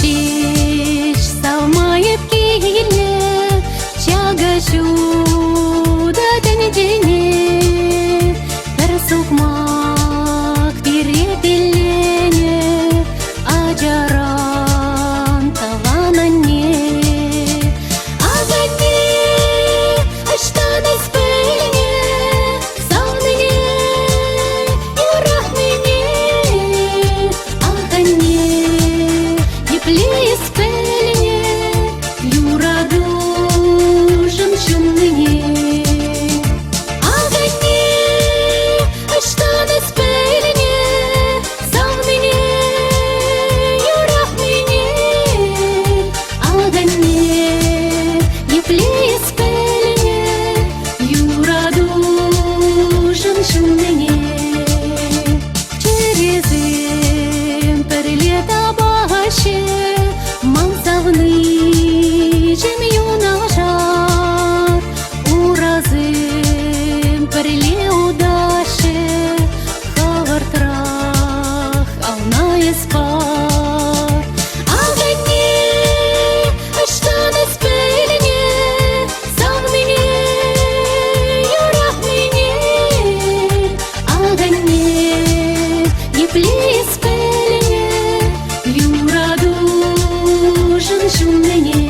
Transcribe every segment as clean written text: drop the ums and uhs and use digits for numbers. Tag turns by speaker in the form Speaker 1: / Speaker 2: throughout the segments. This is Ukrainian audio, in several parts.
Speaker 1: Çiş savmayıp giyine Çagaşu da denecene Bir sokmak bir yebilene Acaran tavan anne Agane aştan espelene Savnene yurahmene Agane Плес пельне, юраду женщине. Агане, аштан из пельне, савныне, юрах мене. Агане, не плес пельне, юраду женщине. Через перелета баше Мансавный жем'юна жар Уразым перле удаше Хавартрах алнае спар Агане аштан espelne Savныне юрах мене Агане епле espelne Юраду женщине.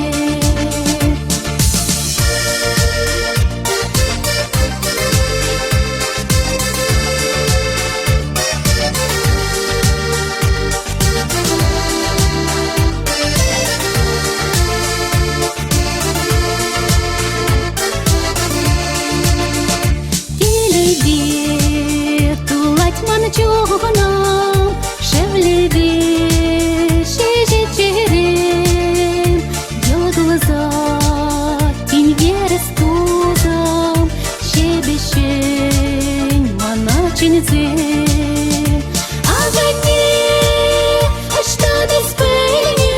Speaker 1: Теледе тулать манчугна, шевледе шежечерем, глаза тень верес тузом, шебещень маначенцем. Агане аштан espelne,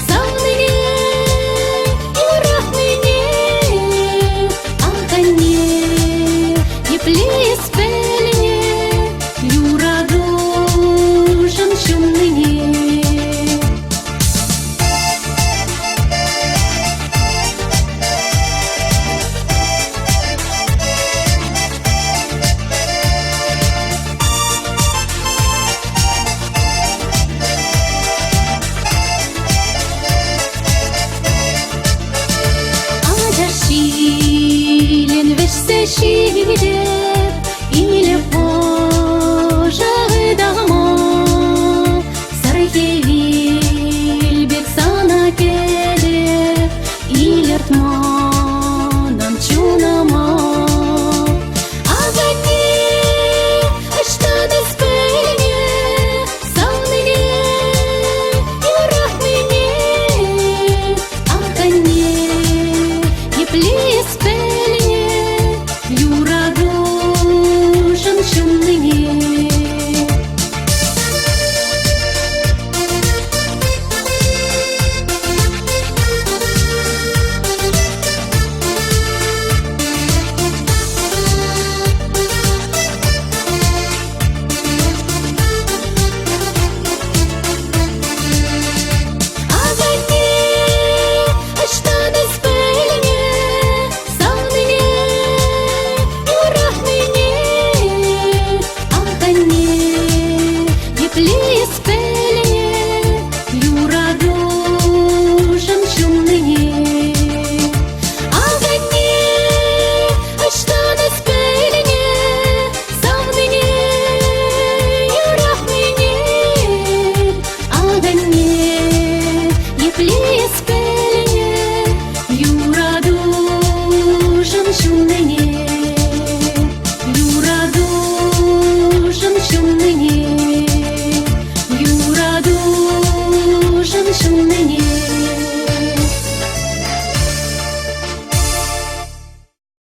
Speaker 1: савныне юрах мене. Агане епле espelne, юраду женщине.